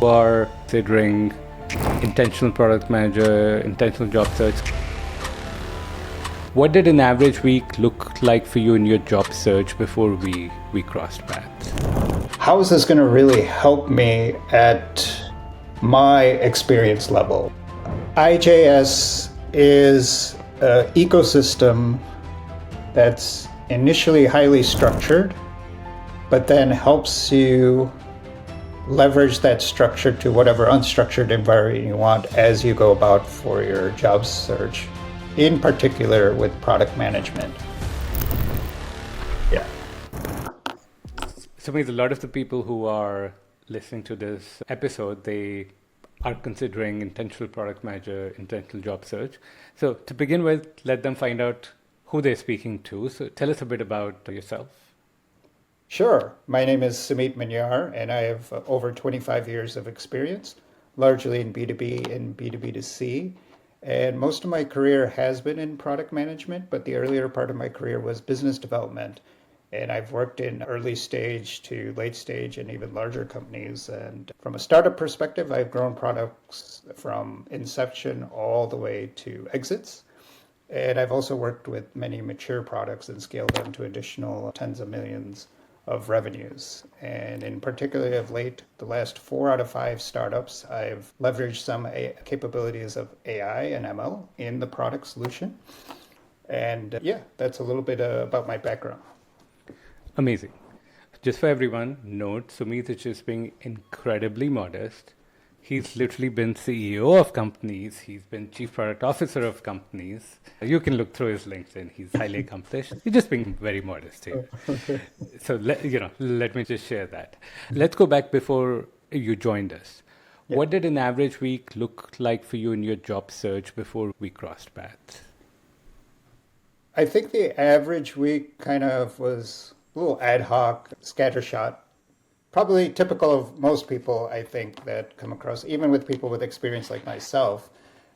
who are considering intentional product manager, intentional job search. What did an average week look like for you in your job search before we crossed paths? How is this going to really help me at my experience level? IJS is an ecosystem that's initially highly structured, but then helps you leverage that structure to whatever unstructured environment you want as you go about for your job search, in particular with product management. Yeah. So, a lot of the people who are listening to this episode, they are considering intentional product manager, intentional job search. So, to begin with, let them find out who they're speaking to. So, tell us a bit about yourself. Sure. My name is Sumeet Maniar, and I have over 25 years of experience, largely in B2B and B2B2C. And most of my career has been in product management, but the earlier part of my career was business development. And I've worked in early stage to late stage and even larger companies. And from a startup perspective, I've grown products from inception all the way to exits. And I've also worked with many mature products and scaled them to additional tens of millions of revenues. And in particular of late, the last 4 out of 5 startups, I've leveraged some capabilities of AI and ML in the product solution. And that's a little bit about my background. Amazing. Just for everyone, note, Sumeet is just being incredibly modest. He's literally been CEO of companies. He's been chief product officer of companies. You can look through his LinkedIn. He's highly accomplished. He's just being very modest here. Okay. So let me just share that. Let's go back before you joined us. Yeah. What did an average week look like for you in your job search before we crossed paths? I think the average week kind of was a little ad hoc, scattershot. Probably typical of most people, I think, that come across, even with people with experience like myself.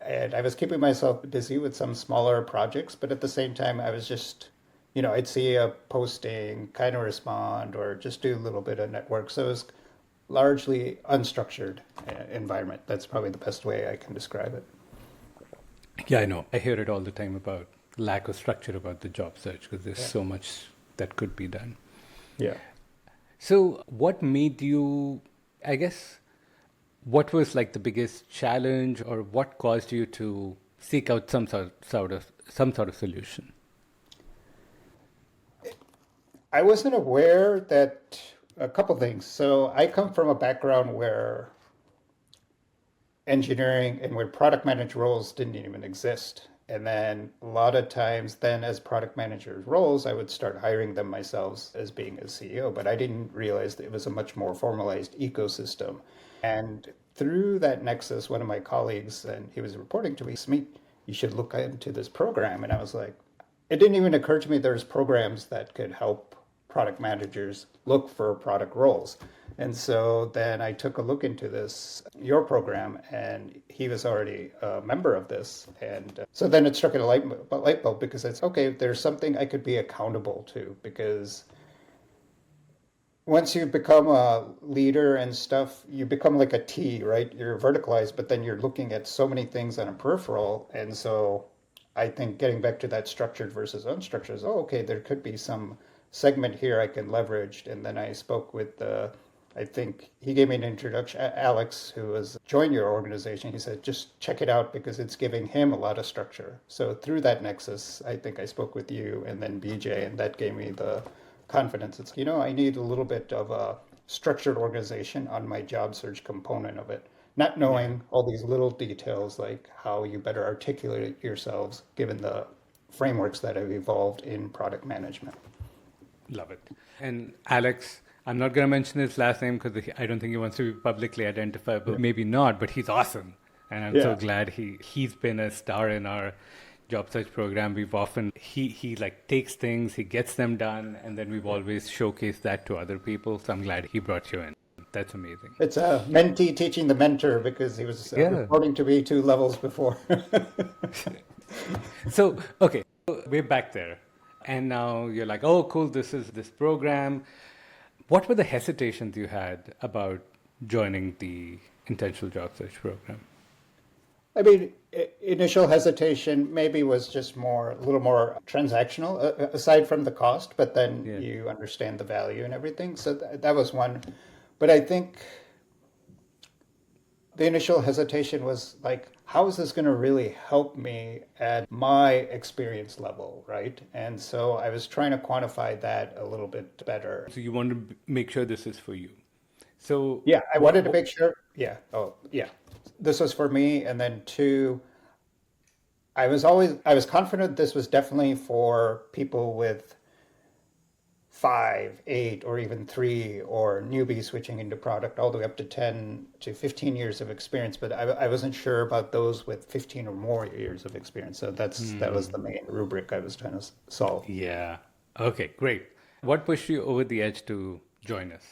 And I was keeping myself busy with some smaller projects, but at the same time, I was just, I'd see a posting, kind of respond, or just do a little bit of network. So it was largely unstructured environment. That's probably the best way I can describe it. Yeah, I know. I hear it all the time about lack of structure about the job search because there's so much that could be done. Yeah. So what made you, what was like the biggest challenge or what caused you to seek out some sort of solution? I wasn't aware that a couple things. So I come from a background where engineering and where product manager roles didn't even exist. And then a lot of times then as product manager roles, I would start hiring them myself as being a CEO, but I didn't realize that it was a much more formalized ecosystem. And through that nexus, one of my colleagues, and he was reporting to me, Sumeet, you should look into this program. And I was like, it didn't even occur to me there's programs that could help product managers look for product roles. And so then I took a look into your program, and he was already a member of this. And so then it struck a light bulb because it's, okay, there's something I could be accountable to, because once you become a leader and stuff, you become like a T, right? You're verticalized, but then you're looking at so many things on a peripheral. And so I think getting back to that structured versus unstructured is, okay, there could be some segment here I can leverage. And then I spoke with I think he gave me an introduction, Alex, who has joined your organization. He said, just check it out because it's giving him a lot of structure. So through that nexus, I think I spoke with you and then BJ, and that gave me the confidence. It's, I need a little bit of a structured organization on my job search component of it. Not knowing all these little details like how you better articulate yourselves given the frameworks that have evolved in product management. Love it. And Alex, I'm not going to mention his last name because I don't think he wants to be publicly identifiable. Maybe not, but he's awesome. And I'm so glad he's been a star in our job search program. We've often, he like takes things, he gets them done, and then we've always showcased that to other people. So I'm glad he brought you in. That's amazing. It's a mentee teaching the mentor because he was reporting to me 2 levels before. So, okay, we're back there. And now you're like, oh, cool, this is this program. What were the hesitations you had about joining the intentional job search program? I mean, initial hesitation maybe was just a little more transactional, aside from the cost, but then Yeah. you understand the value and everything. So that was one. But I think the initial hesitation was like, how is this going to really help me at my experience level, right? And so I was trying to quantify that a little bit better. So you want to make sure this is for you. So Yeah, I wanted to make sure. Yeah. Oh, yeah. This was for me. And then two, I was confident this was definitely for people with 5, 8, or even 3, or newbies switching into product all the way up to 10 to 15 years of experience. But I wasn't sure about those with 15 or more years of experience. So that was the main rubric I was trying to solve. yeah. Okay, great. What pushed you over the edge to join us?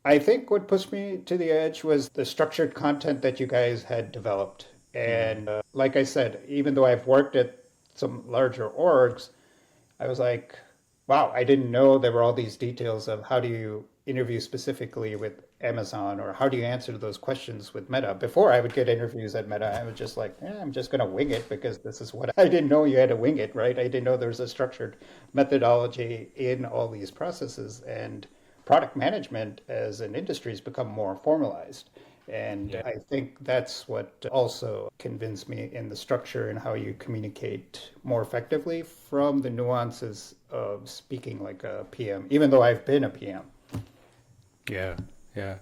I think what pushed me to the edge was the structured content that you guys had developed. And like I said, even though I've worked at some larger orgs, I was like, wow, I didn't know there were all these details of how do you interview specifically with Amazon, or how do you answer those questions with Meta. Before I would get interviews at Meta, I was just like, I'm just going to wing it because this is what I didn't know you had to wing it, right? I didn't know there was a structured methodology in all these processes. And product management as an industry has become more formalized. And Yeah. I think that's what also convinced me in the structure and how you communicate more effectively from the nuances of speaking like a PM, even though I've been a PM. Yeah, yeah.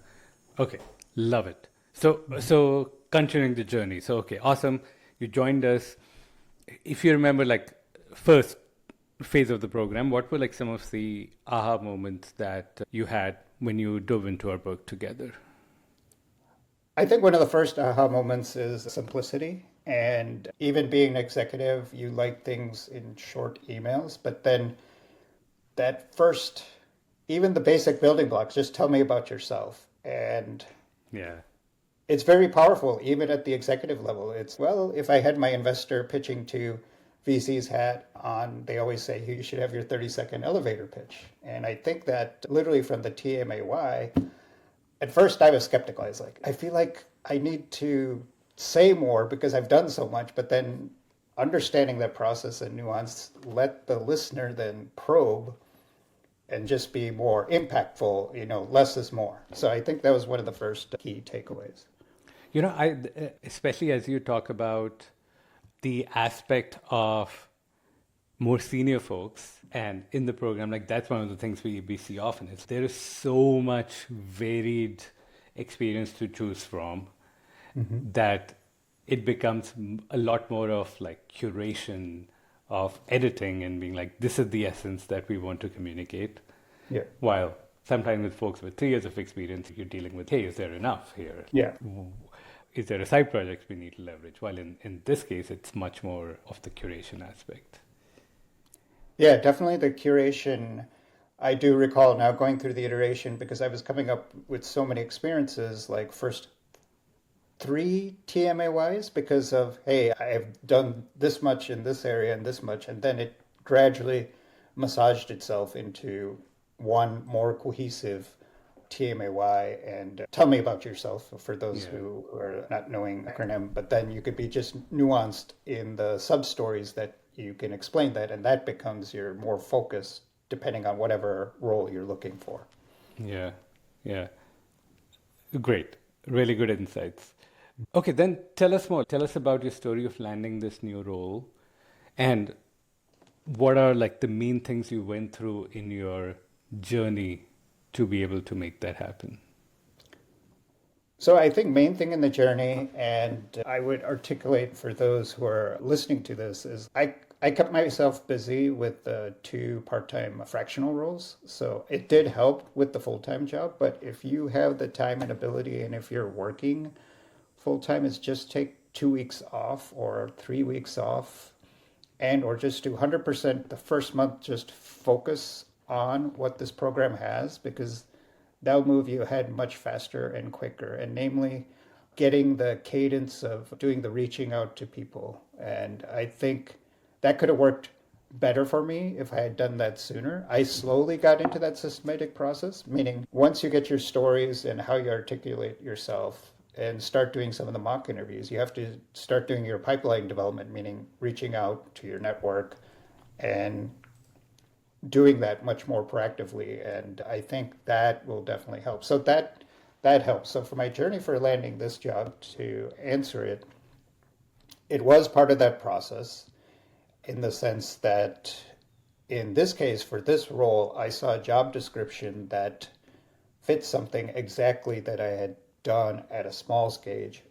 Okay, love it. So continuing the journey. So okay, awesome. You joined us. If you remember, like first phase of the program, what were like some of the aha moments that you had when you dove into our work together? I think one of the first aha moments is simplicity. And even being an executive, you like things in short emails, but then that first, even the basic building blocks, just tell me about yourself. And Yeah, it's very powerful, even at the executive level. It's, well, if I had my investor pitching to VC's hat on, they always say you should have your 30-second elevator pitch. And I think that literally from the TMAY, at first I was skeptical. I was like, I feel like I need to say more because I've done so much, but then understanding that process and nuance, let the listener then probe and just be more impactful, less is more. So I think that was one of the first key takeaways. I especially as you talk about the aspect of more senior folks and in the program, like that's one of the things we see often is there is so much varied experience to choose from that it becomes a lot more of like curation of editing and being like, this is the essence that we want to communicate. Yeah. While sometimes with folks with 3 years of experience, you're dealing with, hey, is there enough here? Yeah. Is there a side project we need to leverage? While in this case, it's much more of the curation aspect. Yeah, definitely the curation. I do recall now going through the iteration because I was coming up with so many experiences, like first 3 TMAYs because of, hey, I've done this much in this area and this much, and then it gradually massaged itself into one more cohesive TMAY. And tell me about yourself for those who are not knowing acronym, but then you could be just nuanced in the sub stories that you can explain that, and that becomes your more focus depending on whatever role you're looking for. Yeah, yeah. Great. Really good insights. Okay, then tell us more. Tell us about your story of landing this new role and what are like the main things you went through in your journey to be able to make that happen. So I think main thing in the journey, and I would articulate for those who are listening to this, is I kept myself busy with the 2 part-time fractional roles. So it did help with the full-time job, but if you have the time and ability, and if you're working full-time, is just take 2 weeks off or 3 weeks off, and or just do 100% the first month, just focus on what this program has, because that'll move you ahead much faster and quicker. And namely, getting the cadence of doing the reaching out to people. And I think that could have worked better for me if I had done that sooner. I slowly got into that systematic process, meaning once you get your stories and how you articulate yourself and start doing some of the mock interviews, you have to start doing your pipeline development, meaning reaching out to your network and doing that much more proactively. And I think that will definitely help. So that helps. So for my journey for landing this job, to answer it, it was part of that process in the sense that in this case, for this role, I saw a job description that fit something exactly that I had done at a small stage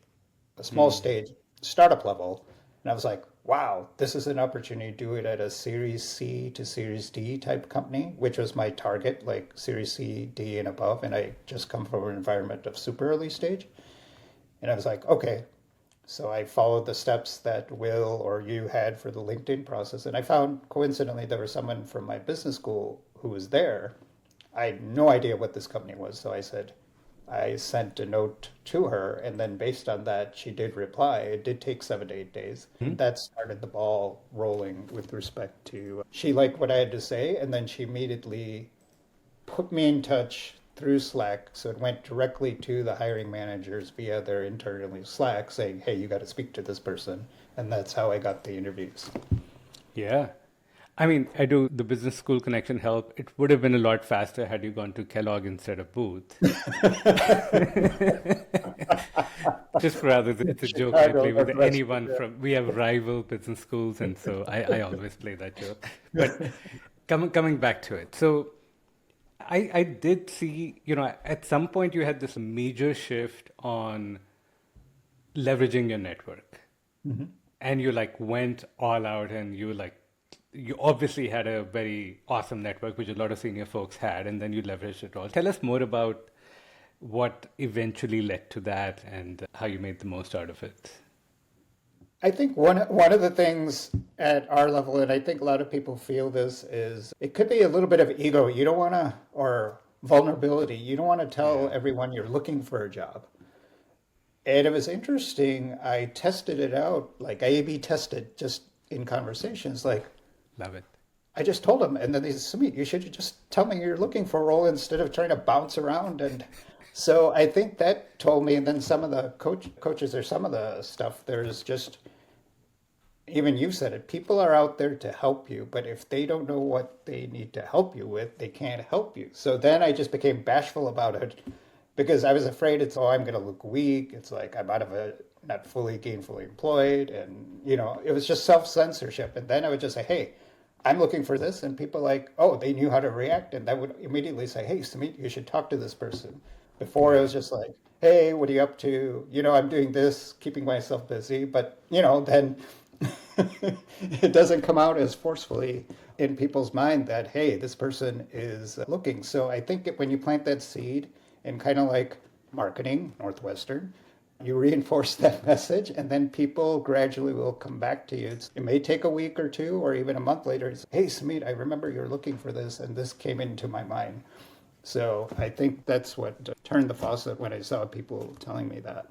startup level. And I was like, wow, this is an opportunity to do it at a Series C to Series D type company, which was my target, like Series C, D, and above. And I just come from an environment of super early stage. And I was like, okay. So I followed the steps that Will or you had for the LinkedIn process. And I found coincidentally there was someone from my business school who was there. I had no idea what this company was. So I sent a note to her, and then based on that, she did reply. It did take 7 to 8 days. Hmm? That started the ball rolling with respect to she liked what I had to say, and then she immediately put me in touch through Slack. So it went directly to the hiring managers via their internal Slack saying, hey, you got to speak to this person. And that's how I got the interviews. Yeah. I mean, I do the business school connection help. It would have been a lot faster had you gone to Kellogg instead of Booth. Just for others, it's a joke I Chicago, play with Northwest. anyone from. We have rival business schools, and so I always play that joke. But coming back to it, so I did see, at some point you had this major shift on leveraging your network, and you like went all out, and you obviously had a very awesome network, which a lot of senior folks had, and then you leveraged it all. Tell us more about what eventually led to that and how you made the most out of it. I think one of the things at our level, and I think a lot of people feel this, is it could be a little bit of ego. You don't want to, or vulnerability. You don't want to tell everyone you're looking for a job. And it was interesting. I tested it out, like I A/B tested just in conversations. Like Love it. I just told them, and then they said, Sumeet, you should just tell me you're looking for a role instead of trying to bounce around. And so I think that told me, and then some of the coaches or some of the stuff, there's just, even you said it, people are out there to help you, but if they don't know what they need to help you with, they can't help you. So then I just became bashful about it because I was afraid I'm going to look weak. It's like I'm out of not fully gainfully employed. And, it was just self-censorship. And then I would just say, hey, I'm looking for this. And people they knew how to react. And that would immediately say, hey, Sumeet, you should talk to this person. Before it was just like, hey, what are you up to? I'm doing this, keeping myself busy. But, then it doesn't come out as forcefully in people's mind that, hey, this person is looking. So I think when you plant that seed and kind of like marketing, Northwestern, you reinforce that message and then people gradually will come back to you. It may take a week or two or even a month later. It's, hey, Sumeet, I remember you're looking for this and this came into my mind. So I think that's what turned the faucet when I saw people telling me that.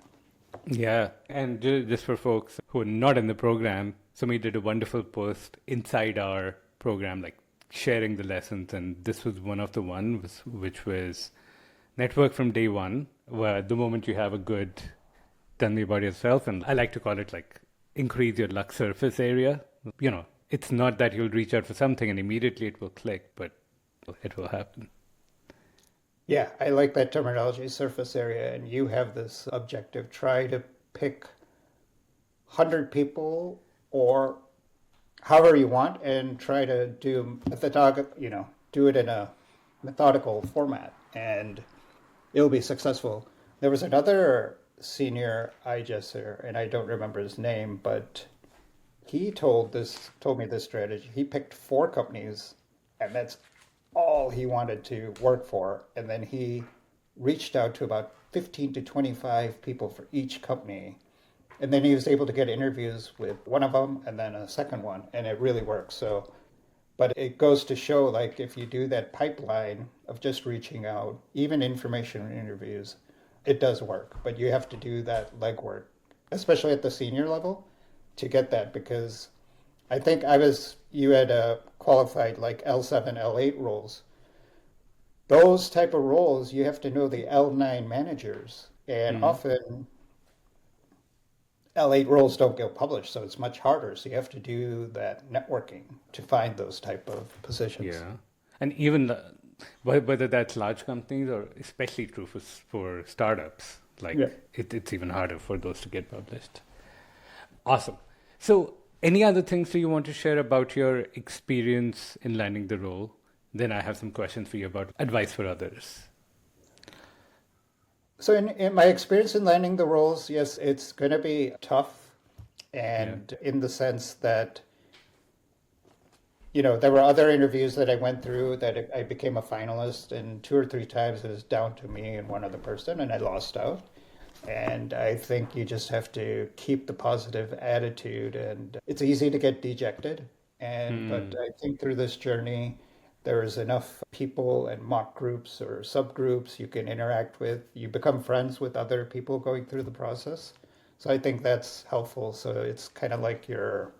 Yeah, and just for folks who are not in the program, Sumi did a wonderful post inside our program, like sharing the lessons, and this was one of the ones, which was network from day one, where the moment you have a good tell me about yourself, and I like to call it like increase your luck surface area. It's not that you'll reach out for something and immediately it will click, but it will happen. Yeah, I like that terminology, surface area, and you have this objective. Try to pick 100 people or however you want and try to do do it in a methodical format and it'll be successful. There was another senior IGESer, and I don't remember his name, but he told me this strategy. He picked 4 companies and that's all he wanted to work for. And then he reached out to about 15 to 25 people for each company. And then he was able to get interviews with one of them and then a second one. And it really works. So, but it goes to show, like, if you do that pipeline of just reaching out, even information interviews, it does work. But you have to do that legwork, especially at the senior level, to get that, because I think you had qualified like L7, L8 roles. Those type of roles, you have to know the L9 managers. And Mm. often L8 roles don't get published, so it's much harder. So you have to do that networking to find those type of positions. Yeah. And even whether that's large companies or especially true for startups, Yeah. like it's even harder for those to get published. Awesome. So, any other things do you want to share about your experience in landing the role? Then I have some questions for you about advice for others. So in my experience in landing the roles, yes, it's going to be tough, Yeah. and in the sense that, there were other interviews that I went through that I became a finalist, and two or three times it was down to me and one other person, and I lost out. And I think you just have to keep the positive attitude, and it's easy to get dejected. But Hmm. I think through this journey, there is enough people and mock groups or subgroups you can interact with. You become friends with other people going through the process. So I think that's helpful. So it's kind of like your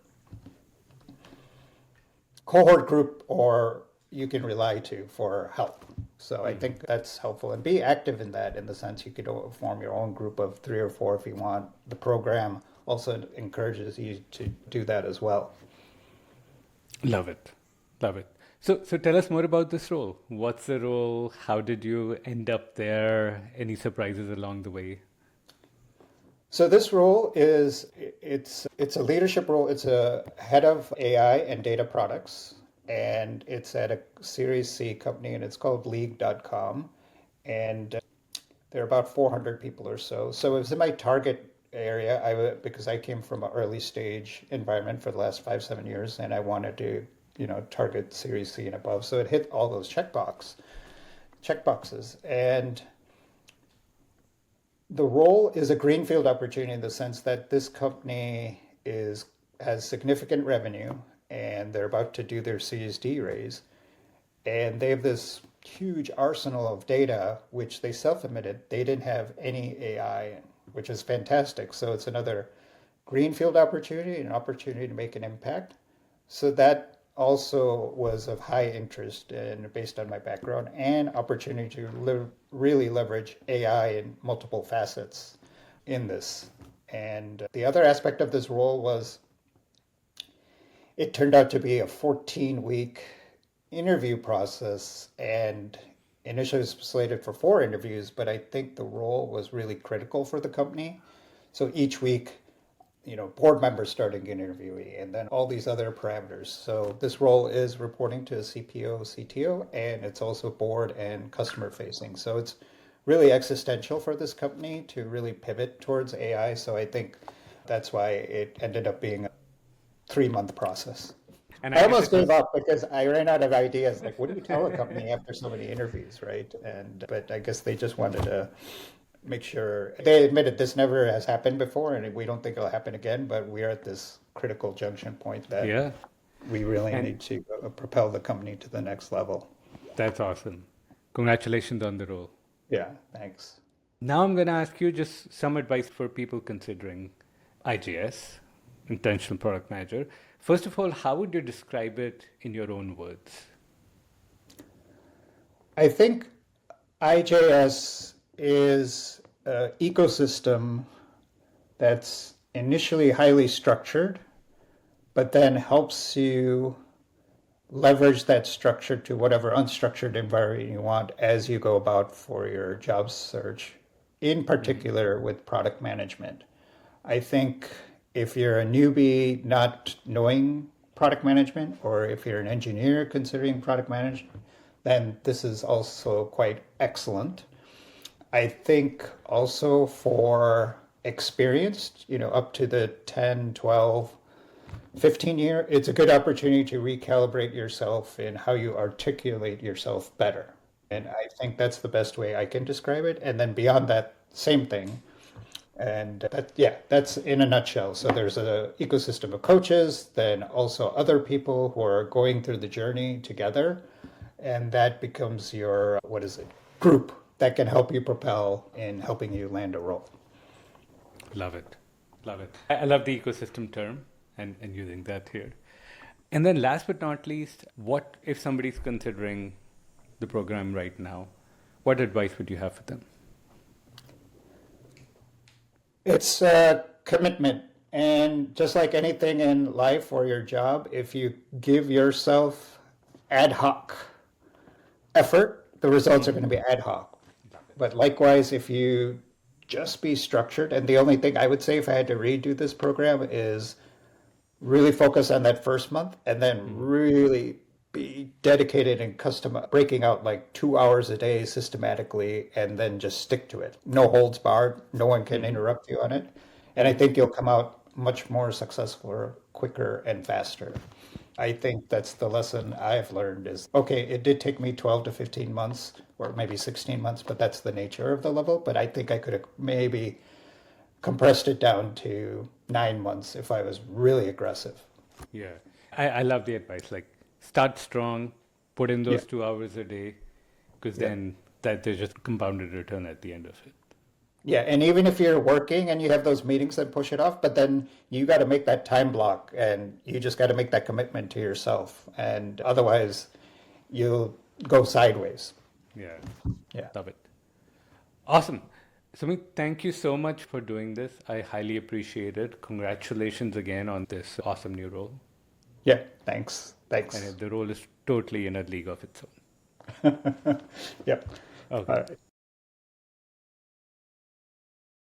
cohort group or you can rely to for help. So I think that's helpful and be active in that in the sense you could form your own group of three or four if you want. The program also encourages you to do that as well. Love it. Love it. So tell us more about this role. What's the role? How did you end up there? Any surprises along the way? So this role it's a leadership role. It's a head of AI and data products, and it's at a Series C company, and it's called League.com, and there are about 400 people or so. So it was in my target area. Because I came from an early stage environment for the last 5, 7 years, and I wanted to target Series C and above. So it hit all those checkboxes, and the role is a greenfield opportunity in the sense that this company has significant revenue and they're about to do their Series D raise. And they have this huge arsenal of data, which they self admitted they didn't have any AI, which is fantastic. So it's another greenfield opportunity, an opportunity to make an impact. So that also was of high interest and based on my background and opportunity to really leverage AI in multiple facets in this. And the other aspect of this role was it turned out to be a 14-week interview process, and initially it was slated for 4 interviews, but I think the role was really critical for the company. So each week board members starting interviewing and then all these other parameters. So this role is reporting to a CPO, CTO, and it's also board and customer facing. So it's really existential for this company to really pivot towards AI. So I think that's why it ended up being a 3-month process. And I I guess almost it was. gave up because I ran out of ideas. Like, what do you tell a company after so many interviews, right? But I guess they just wanted to make sure they admitted this never has happened before and we don't think it'll happen again, but we're at this critical junction point that Yeah. we really And need to propel the company to the next level. that's awesome. Congratulations on the role. Yeah, thanks. Now I'm going to ask you just some advice for people considering IGS, Intentional Product Manager. First of all, how would you describe it in your own words? I think IJS is an ecosystem that's initially highly structured, but then helps you leverage that structure to whatever unstructured environment you want as you go about for your job search, in particular with product management. I think if you're a newbie not knowing product management, or if you're an engineer considering product management, then this is also quite excellent. I think also for experienced, up to the 10, 12, 15 year, it's a good opportunity to recalibrate yourself in how you articulate yourself better. And I think that's the best way I can describe it. And then beyond that, same thing. And that's in a nutshell. So there's an ecosystem of coaches, then also other people who are going through the journey together. And that becomes your, what is it, group that can help you propel in helping you land a role. Love it. Love it. I love the ecosystem term and using that here. And then last but not least, what if somebody's considering the program right now? What advice would you have for them? It's a commitment. And just like anything in life or your job, if you give yourself ad hoc effort, the results are going to be ad hoc. But likewise, if you just be structured, and the only thing I would say if I had to redo this program is really focus on that first month and then really be dedicated and custom breaking out like 2 hours a day systematically and then just stick to it. No holds barred. No one can interrupt you on it. And I think you'll come out much more successful, quicker and faster. I think that's the lesson I've learned is, okay, it did take me 12 to 15 months or maybe 16 months, but that's the nature of the level. But I think I could have maybe compressed it down to 9 months if I was really aggressive. Yeah. I love the advice. Like, start strong, put in those 2 hours a day, because then there's just compounded return at the end of it. Yeah, and even if you're working and you have those meetings that push it off, but then you got to make that time block and you just got to make that commitment to yourself. And otherwise, you'll go sideways. Yeah. Yeah. Love it. Awesome. Sumeet, thank you so much for doing this. I highly appreciate it. Congratulations again on this awesome new role. Yeah, thanks. Thanks. And the role is totally in a league of its own. Yep. Okay. All right.